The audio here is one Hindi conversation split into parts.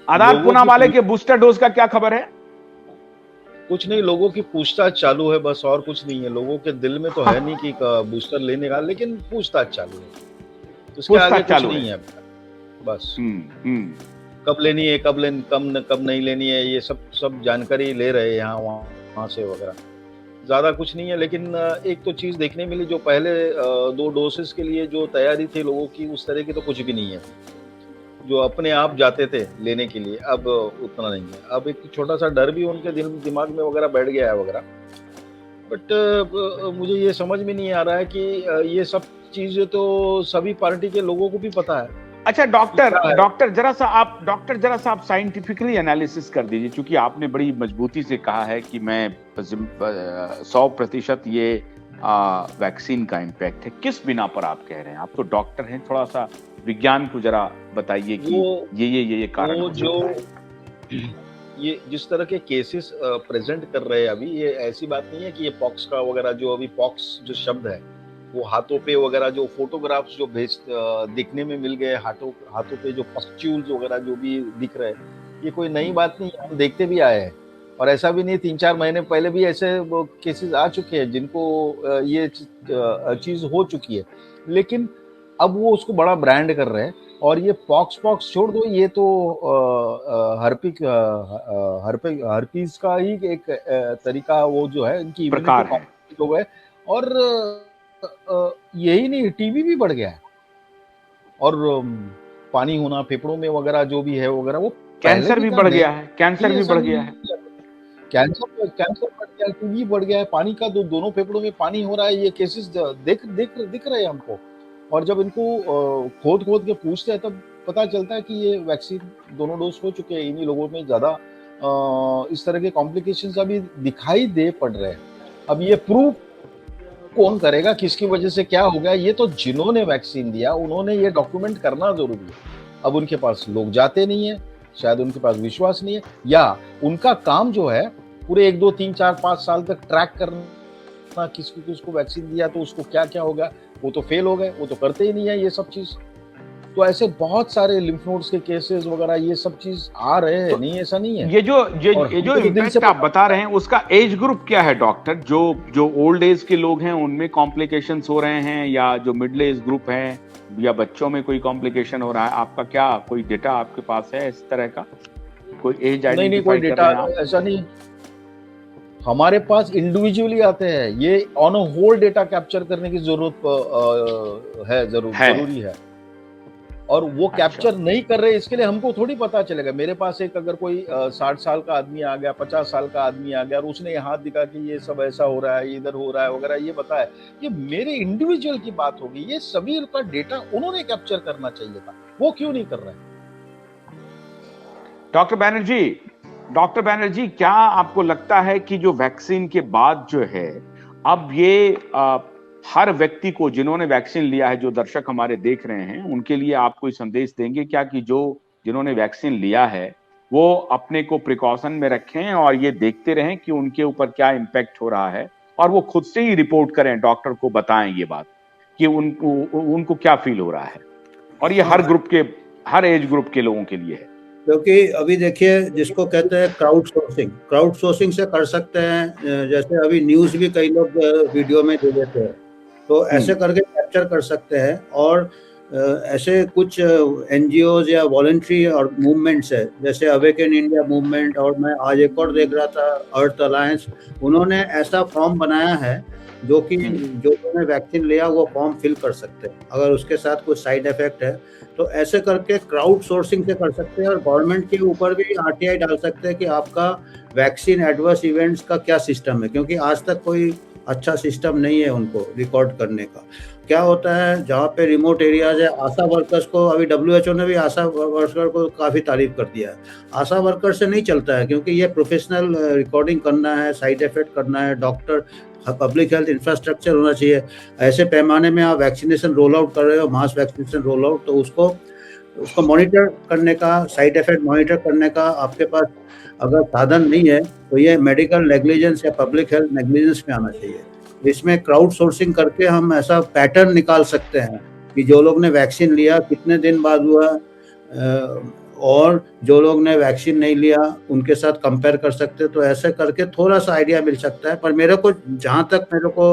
आधार लोगों पूना की वाले के बूस्टर डोज का क्या खबर है? कुछ नहीं, लोगों की पूछताछ चालू है बस, और कुछ नहीं है। लोगों के दिल में तो है नहीं कि बूस्टर लेने का, लेकिन पूछताछ चालू है, तो उसके आगे पूछताछ कुछ चालू नहीं है। है अभी तक। बस कब लेनी है, कब नहीं लेनी है, ये सब जानकारी ले रहे हैं यहाँ वहाँ से वगैरह। ज्यादा कुछ नहीं है, लेकिन एक तो चीज देखने मिली, जो पहले 2 डोसेस के लिए जो तैयारी थी लोगों की, उस तरह की तो कुछ भी नहीं है। जो अपने आप जाते थे लेने के लिए, अब उतना नहीं है। अब एक छोटा सा डर भी उनके दिमाग में वगैरह बैठ गया है वगैरह। बट मुझे ये समझ में नहीं आ रहा है कि ये सब चीजें तो सभी पार्टी के लोगों को भी पता है। अच्छा क्या है? डॉक्टर जरा सा आप साइंटिफिकली एनालिसिस कर दीजिए, क्योंकि आपने बड़ी मजबूती से कहा है कि मैं 100% ये वैक्सीन का इम्पैक्ट है। किस बिना पर आप कह रहे हैं? आप तो डॉक्टर हैं, थोड़ा सा विज्ञान को जरा बताइए कि ये कारण हो जो सकता है। ये जिस तरह के केसेस प्रेजेंट कर रहे हैं अभी, ये ऐसी बात नहीं है कि ये पॉक्स का वगैरह, जो अभी पॉक्स जो शब्द है, वो हाथों पे वगैरह जो फोटोग्राफ्स जो दिखने में मिल गए, हाथों पे जो पस्ट्यूल्स वगैरह जो भी दिख रहे हैं, ये कोई नई बात नहीं है, हम देखते भी आए हैं। और ऐसा भी नहीं, 3-4 महीने पहले भी ऐसे केसेस आ चुके हैं जिनको ये चीज हो चुकी है, लेकिन अब वो उसको बड़ा ब्रांड कर रहे हैं। और ये पॉक्स छोड़ दो, ये तो हर्पीज का ही एक तरीका, वो जो है इनकी इम्यूनिटी प्रकार है। कॉम्प्लेक्स हो गए। और यही नहीं, टीबी भी बढ़ गया है। और पानी होना फेफड़ों में वगैरह जो भी है वगैरह, वो पहले कैंसर भी भी था, बढ़ नहीं गया है, कैंसर भी ऐसा बढ़ नहीं गया है। है। कैंसर बढ़ गया है, टीबी बढ़ गया है, पानी का दोनों फेफड़ों में पानी हो रहा है, ये केसेस दिख रहे हैं हमको। और जब इनको खोद के पूछते हैं, तब पता चलता है कि ये वैक्सीन दोनों डोज हो चुके हैं, इन्हीं लोगों में ज्यादा इस तरह के कॉम्प्लिकेशंस अभी दिखाई दे पड़ रहे हैं। अब ये प्रूव कौन करेगा किसकी वजह से क्या हो गया? ये तो जिन्होंने वैक्सीन दिया उन्होंने ये डॉक्यूमेंट करना जरूरी है। अब उनके पास लोग जाते नहीं है, शायद उनके पास विश्वास नहीं है, या उनका काम जो है पूरे 1, 2, 3, 4, 5 साल तक ट्रैक करना, किसको वैक्सीन दिया तो उसको क्या क्या हो गया, वो तो फेल हो गए, वो तो करते ही नहीं है ये सब चीज। तो ऐसे बहुत सारे लिम्फ नोड्स के केसेस वगैरह ये सब चीज आ रहे हैं, तो नहीं ऐसा नहीं है। ये जो और ये जो हमको तो दिल से इम्पैक्ट आप बता रहे हैं, उसका एज ग्रुप क्या है डॉक्टर? जो ओल्ड एज के लोग हैं उनमें कॉम्प्लिकेशंस हो रहे हैं, या जो मिडिल एज ग्रुप है, या बच्चों में कोई कॉम्प्लिकेशन हो रहा है? आपका क्या कोई डेटा आपके पास है इस तरह का? कोई एज नहीं, कोई आइडेंटिफाई कर डेटा रहे हैं आप? ऐसा नहीं हमारे पास इंडिविजुअली आते हैं। ये on a whole data capture करने की जरूरत है, जरूरी है। और वो कैप्चर नहीं कर रहे, इसके लिए हमको थोड़ी पता चलेगा। मेरे पास एक अगर कोई 60 साल का आदमी आ गया, 50 साल का आदमी आ गया, और उसने हाथ दिखा कि ये सब ऐसा हो रहा है, इधर हो रहा है वगैरह, ये बताया, ये मेरे इंडिविजुअल की बात होगी। ये सभी का डेटा उन्होंने कैप्चर करना चाहिए था, वो क्यों नहीं कर रहे हैं? डॉक्टर बैनर्जी, क्या आपको लगता है कि जो वैक्सीन के बाद जो है, अब ये हर व्यक्ति को, जिन्होंने वैक्सीन लिया है, जो दर्शक हमारे देख रहे हैं, उनके लिए आप कोई संदेश देंगे क्या कि जिन्होंने वैक्सीन लिया है वो अपने को प्रिकॉशन में रखें और ये देखते रहें कि उनके ऊपर क्या इम्पैक्ट हो रहा है, और वो खुद से ही रिपोर्ट करें, डॉक्टर को बताएं ये बात कि उनको क्या फील हो रहा है? और ये हर एज ग्रुप के लोगों के लिए है। क्योंकि अभी देखिए, जिसको कहते हैं क्राउड सोर्सिंग से कर सकते हैं। जैसे अभी न्यूज भी कई लोग वीडियो में दे देते हैं, तो ऐसे करके कैप्चर कर सकते हैं। और ऐसे कुछ एनजीओज या वॉलंटरी और मूवमेंट्स है, जैसे अवेकन इंडिया मूवमेंट, और मैं आज एक और देख रहा था, अर्थ अलायंस, उन्होंने ऐसा फॉर्म बनाया है जो कि जो उन्होंने वैक्सीन लिया वो फॉर्म फिल कर सकते हैं अगर उसके साथ कुछ साइड इफेक्ट है। तो ऐसे करके क्राउड सोर्सिंग से कर सकते हैं, और गवर्नमेंट के ऊपर भी आरटीआई डाल सकते हैं कि आपका वैक्सीन एडवर्स इवेंट्स का क्या सिस्टम है, क्योंकि आज तक कोई अच्छा सिस्टम नहीं है उनको रिकॉर्ड करने का। क्या होता है, जहाँ पे रिमोट एरियाज है, आशा वर्कर्स को, अभी डब्ल्यूएचओ ने भी आशा वर्कर को काफ़ी तारीफ कर दिया है। आशा वर्कर से नहीं चलता है, क्योंकि ये प्रोफेशनल रिकॉर्डिंग करना है, साइड इफेक्ट करना है, डॉक्टर, पब्लिक हेल्थ इंफ्रास्ट्रक्चर होना चाहिए। ऐसे पैमाने में आप वैक्सीनेशन रोल आउट कर रहे हो, मास वैक्सीनेशन रोल आउट, तो उसको मॉनिटर करने का, साइड इफेक्ट मॉनिटर करने का आपके पास अगर साधन नहीं है, तो ये मेडिकल नेग्लिजेंस या पब्लिक हेल्थ नेग्लिजेंस में आना चाहिए। इसमें क्राउड सोर्सिंग करके हम ऐसा पैटर्न निकाल सकते हैं कि जो लोग ने वैक्सीन लिया कितने दिन बाद हुआ, और जो लोग ने वैक्सीन नहीं लिया उनके साथ कंपेयर कर सकते हैं। तो ऐसे करके थोड़ा सा आइडिया मिल सकता है। पर मेरे को जहाँ तक मेरे को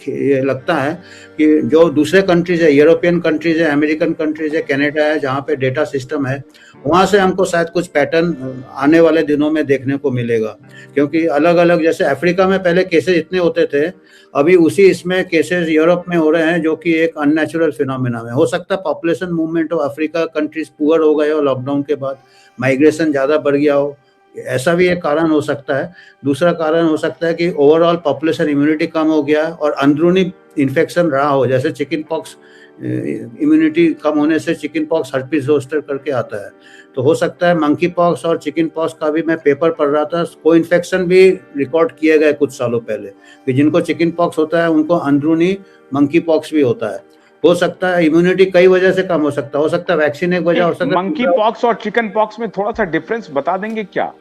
ये लगता है कि जो दूसरे कंट्रीज है, यूरोपियन कंट्रीज है, अमेरिकन कंट्रीज है, कनाडा है, जहाँ पे डेटा सिस्टम है, वहाँ से हमको शायद कुछ पैटर्न आने वाले दिनों में देखने को मिलेगा। क्योंकि अलग अलग, जैसे अफ्रीका में पहले केसेस इतने होते थे, अभी उसी इसमें केसेस यूरोप में हो रहे हैं, जो कि एक अननेचुरल फिनोमेना है। हो सकता है population movement of Africa countries poor हो गए हो लॉकडाउन के बाद, माइग्रेशन ज़्यादा बढ़ गया हो, ऐसा भी एक कारण हो सकता है। दूसरा कारण हो सकता है कि ओवरऑल पॉपुलेशन इम्यूनिटी कम हो गया और अंदरूनी इन्फेक्शन रहा हो, जैसे चिकन पॉक्स, इम्यूनिटी कम होने से चिकन पॉक्स हर्पीज जोस्टर करके आता है। तो हो सकता है मंकी पॉक्स और चिकन पॉक्स का भी मैं पेपर पढ़ रहा था, को इन्फेक्शन भी रिकॉर्ड किए गए कुछ सालों पहले, कि जिनको चिकन पॉक्स होता है उनको अंदरूनी मंकी पॉक्स भी होता है। हो सकता है इम्यूनिटी कई वजह से कम हो सकता है वैक्सीन एक वजह हो सकता है। मंकी पॉक्स और चिकन पॉक्स में थोड़ा सा डिफरेंस बता देंगे क्या?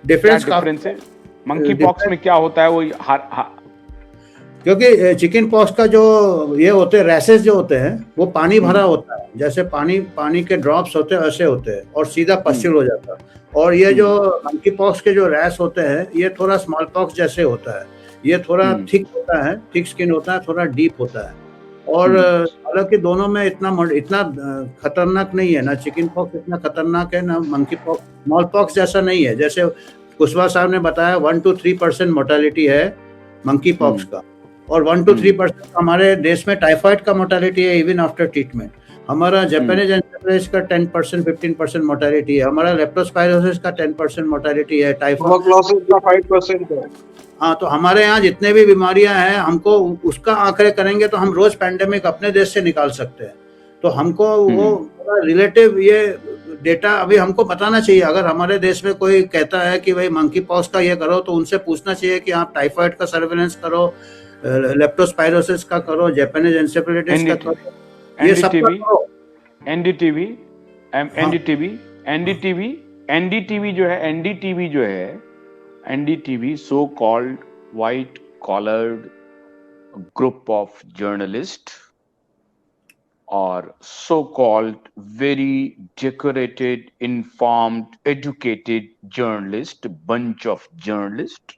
डिफरेंस है मंकी पॉक्स में क्या होता है वो? क्योंकि चिकन पॉक्स का जो ये होते हैं रैसेस जो होते हैं वो पानी भरा होता है, जैसे पानी के ड्रॉप्स होते हैं ऐसे होते हैं और सीधा पस्ट्यूल हो जाता है। और ये जो मंकी पॉक्स के जो रैश होते हैं ये थोड़ा स्मॉल पॉक्स जैसे होता है, ये थोड़ा थिक होता है, थिक स्किन होता है, थोड़ा डीप होता है। और हालांकि दोनों में इतना खतरनाक नहीं है, ना चिकन पॉक्स इतना खतरनाक है, ना मंकी पॉक्स स्मॉल पॉक्स जैसा नहीं है। जैसे कुशवाहा साहब ने बताया 1 to 3% मोर्टेलिटी है मंकी पॉक्स का, और 1 to 3% हमारे देश में टाइफाइड का मोर्टेलिटी है इवन आफ्टर ट्रीटमेंट। हमारा जापानीज एन्सेफेलाइटिस का 10% 15% मोर्टेलिटी है, हमारा लेप्टोस्पायरोसिस का 10% मोर्टेलिटी है, टाइफाइड का 5% है। हाँ, तो हमारे यहाँ जितने भी बीमारियां हैं हमको उसका आंकड़े करेंगे तो हम रोज पैंडेमिक अपने देश से निकाल सकते हैं। तो हमको वो रिलेटिव ये डेटा अभी हमको बताना चाहिए। अगर हमारे देश में कोई कहता है कि भाई मंकी पॉक्स का ये करो, तो उनसे पूछना चाहिए कि आप टाइफाइड का सर्वेलेंस करो, लेप्टोस्पायरोसिस का करो, जापानीज एन्सेफेलाइटिस का करो, ये सब करो। NDTV so called white collared group of journalist or so-called very decorated, informed, educated journalist, bunch of journalists